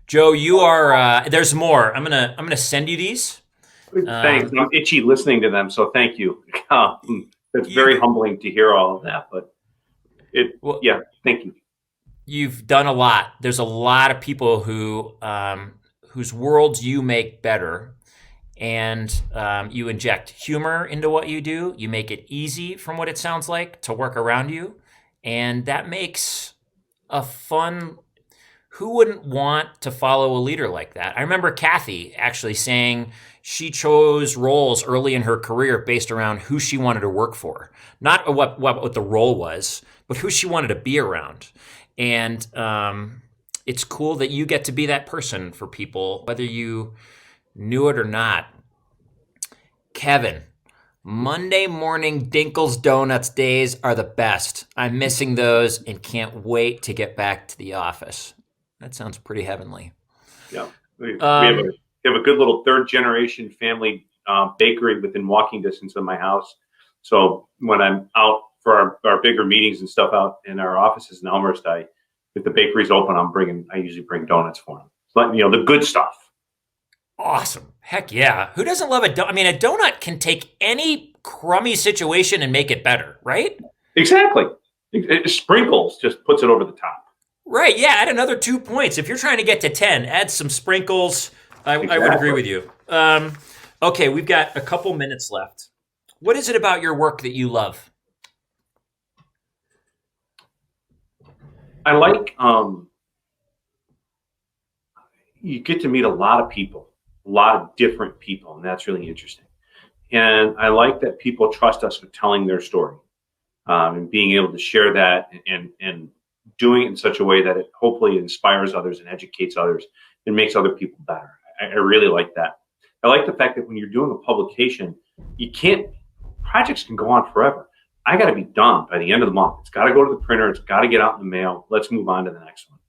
Joe, you are. There's more. I'm gonna send you these. Thanks. I'm itchy listening to them, so thank you. It's very humbling to hear all of that, but yeah, thank you. You've done a lot. There's a lot of people who whose worlds you make better, and you inject humor into what you do. You make it easy, from what it sounds like, to work around you, and that makes a fun. Who wouldn't want to follow a leader like that? I remember Kathy actually saying she chose roles early in her career based around who she wanted to work for, not what the role was, but who she wanted to be around. And it's cool that you get to be that person for people, whether you knew it or not. Kevin, Monday morning Dinkles Donuts days are the best. I'm missing those and can't wait to get back to the office. That sounds pretty heavenly. Yeah, we have a good little third generation family bakery within walking distance of my house. So when I'm out for our bigger meetings and stuff out in our offices in Elmhurst, if the bakery's open, I usually bring donuts for them. So, the good stuff. Awesome. Heck yeah. Who doesn't love a donut? I mean, a donut can take any crummy situation and make it better, right? Exactly. Sprinkles just puts it over the top. Right. Yeah. Add another 2 points. If you're trying to get to 10, add some sprinkles. I would agree with you. Okay. We've got a couple minutes left. What is it about your work that you love? I like, you get to meet a lot of people, a lot of different people, and that's really interesting. And I like that people trust us with telling their story, and being able to share that and doing it in such a way that it hopefully inspires others and educates others and makes other people better. I really like that. I like the fact that when you're doing a publication, projects can go on forever. I got to be done by the end of the month. It's got to go to the printer. It's got to get out in the mail. Let's move on to the next one.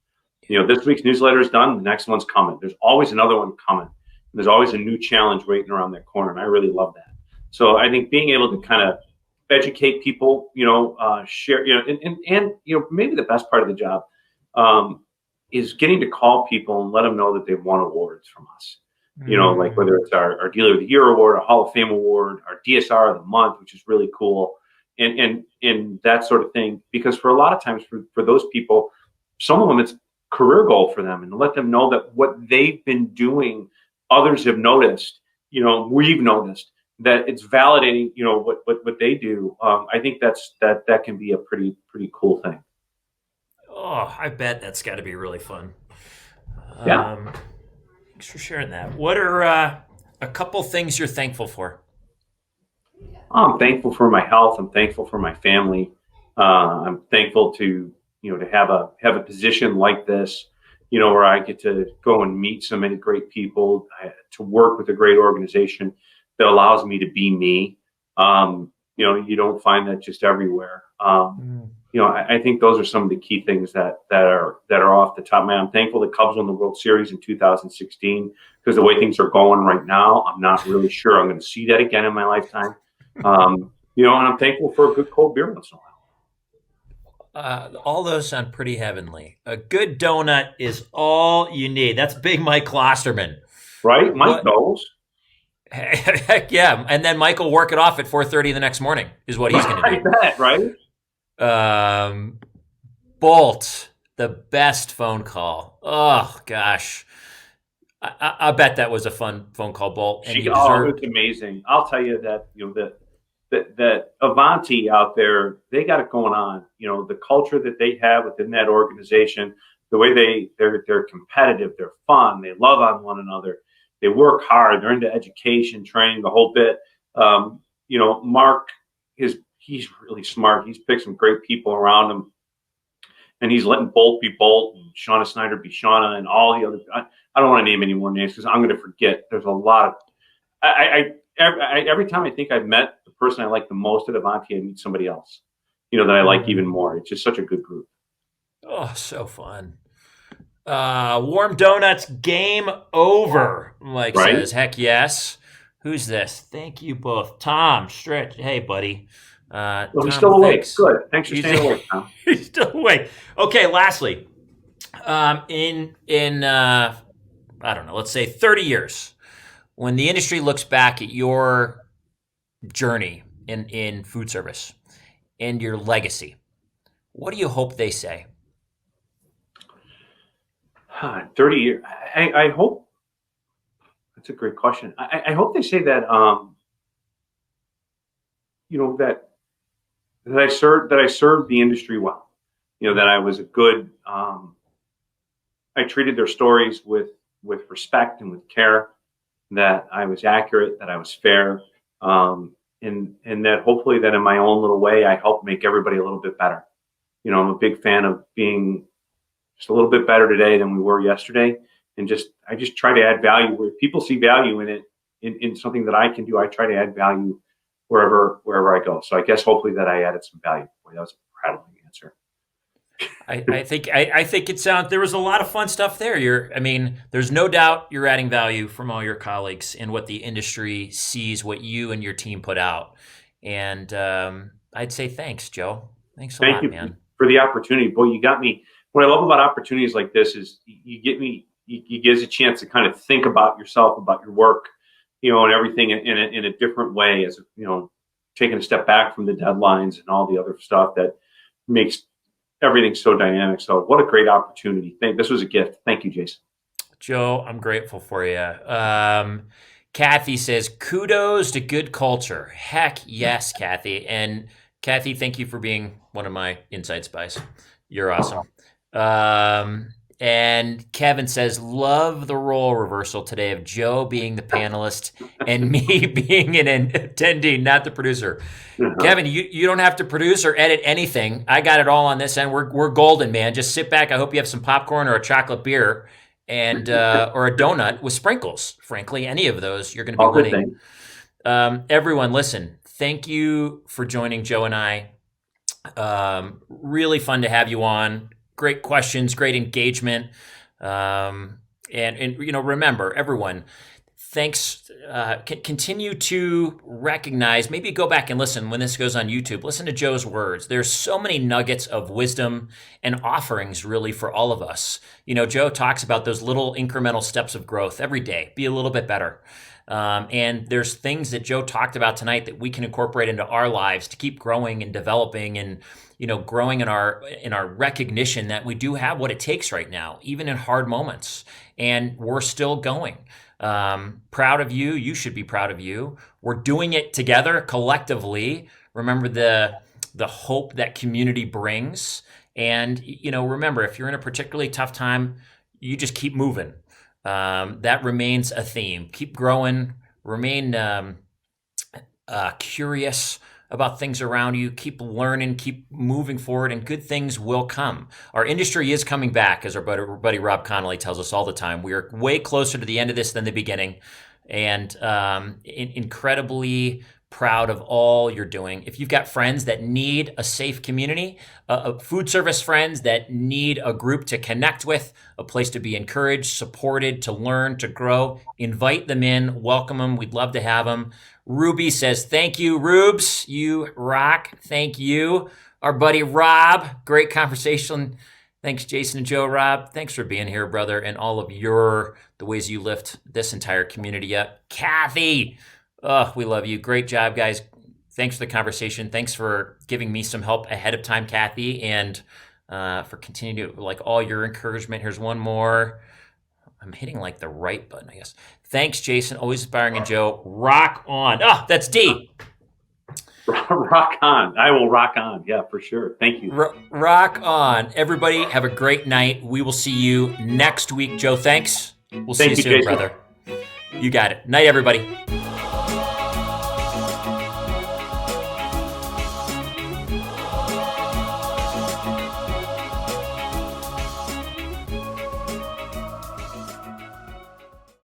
This week's newsletter is done. The next one's coming. There's always another one coming. There's always a new challenge waiting around that corner, and I really love that. So I think being able to kind of educate people, share, and maybe the best part of the job is getting to call people and let them know that they've won awards from us. Like whether it's our Dealer of the Year award, our Hall of Fame award, our DSR of the month, which is really cool, and that sort of thing. Because for a lot of times for those people, some of them it's career goal for them, and to let them know that what they've been doing, others have noticed. We've noticed that it's validating. What they do. I think that can be a pretty cool thing. Oh, I bet that's got to be really fun. Yeah. Thanks for sharing that. What are a couple things you're thankful for? I'm thankful for my health. I'm thankful for my family. I'm thankful to have a position like this, where I get to go and meet so many great people, to work with a great organization that allows me to be me. You don't find that just everywhere. I think those are some of the key things that are off the top of my head. I'm thankful the Cubs won the World Series in 2016, because the way things are going right now, I'm not really sure I'm going to see that again in my lifetime. And I'm thankful for a good cold beer once in a while. All those sound pretty heavenly. A good donut is all you need. That's Big Mike Klosterman. Right? Mike knows. Heck yeah. And then Mike will work it off at 4:30 the next morning is what he's going to do. I bet, right? Bolt, the best phone call. Oh, gosh. I bet that was a fun phone call, Bolt. And it's amazing. I'll tell you that, that Avanti out there, they got it going on. The culture that they have within that organization, the way they're competitive, they're fun, they love on one another, they work hard, they're into education, training, the whole bit. Mark he's really smart. He's picked some great people around him, and he's letting Bolt be Bolt and Shauna Snyder be Shauna and all the other. I don't want to name any more names because I'm going to forget. There's a lot of. Every time I think I've met the person I like the most at Avanti, I meet somebody else, that I like even more. It's just such a good group. Oh, so fun. Warm donuts, game over, Mike Right? says. Heck yes. Who's this? Thank you both. Tom, stretch. Hey, buddy. Well, he's Tom, still awake. thanks. Good. Thanks for He's, staying awake, Tom. he's still awake. Okay, lastly, in I don't know, let's say 30 years, when the industry looks back at your journey in food service and your legacy, what do you hope they say? 30 years. I hope that's a great question. I hope they say that, that I served the industry well. That I was a good. I treated their stories with respect and with care. That I was accurate. That I was fair. And that hopefully that in my own little way I helped make everybody a little bit better. I'm a big fan of being just a little bit better today than we were yesterday, and I just try to add value where people see value in it, in something that I can do. I try to add value wherever I go. So I guess hopefully that I added some value. Boy, that was a prattling answer. I think it sounds, there was a lot of fun stuff there. There's no doubt you're adding value from all your colleagues and what the industry sees, what you and your team put out. And I'd say thanks, Joe. Thanks a lot, Thank you man. for the opportunity. Boy, you got me. What I love about opportunities like this is you give us a chance to kind of think about yourself, about your work, and everything in a different way, as taking a step back from the deadlines and all the other stuff that makes everything so dynamic. So what a great opportunity. This was a gift. Thank you, Jason. Joe, I'm grateful for you. Kathy says, kudos to good culture. Heck yes, Kathy. And Kathy, thank you for being one of my inside spies. You're awesome. And Kevin says, love the role reversal today of Joe being the panelist and me being an attendee, not the producer. Uh-huh. Kevin, you don't have to produce or edit anything. I got it all on this end. We're golden, man. Just sit back. I hope you have some popcorn or a chocolate beer and or a donut with sprinkles. Frankly, any of those, you're going to be winning. Everyone, listen, thank you for joining Joe and I. Really fun to have you on. Great questions, great engagement. And remember, everyone, thanks. Continue to recognize, maybe go back and listen when this goes on YouTube. Listen to Joe's words. There's so many nuggets of wisdom and offerings, really, for all of us. Joe talks about those little incremental steps of growth every day. Be a little bit better. And there's things that Joe talked about tonight that we can incorporate into our lives to keep growing and developing and growing in our recognition that we do have what it takes right now, even in hard moments, and we're still going. Proud of you. You should be proud of you. We're doing it together, collectively. Remember the hope that community brings, and remember, if you're in a particularly tough time, you just keep moving. That remains a theme. Keep growing. Remain curious about things around you. Keep learning. Keep moving forward, and good things will come. Our industry is coming back, as our buddy Rob Connolly tells us all the time. We are way closer to the end of this than the beginning, and incredibly proud of all you're doing. If you've got friends that need a safe community, food service friends that need a group to connect with, a place to be encouraged, supported, to learn, to grow, invite them in, welcome them. We'd love to have them. Ruby says, thank you, Rubes. You rock. Thank you. Our buddy Rob, great conversation. Thanks, Jason and Joe. Rob, thanks for being here, brother, and all of the ways you lift this entire community up. Kathy, we love you. Great job, guys. Thanks for the conversation. Thanks for giving me some help ahead of time, Kathy, and for continuing to, all your encouragement. Here's one more. I'm hitting the right button, I guess. Thanks, Jason. Always inspiring. And Joe, rock on. Oh, that's D. Rock on. I will rock on. Yeah, for sure. Thank you. Rock on. Everybody, have a great night. We will see you next week. Joe, thanks. We'll see you soon, Jason. Brother. You got it. Night, everybody.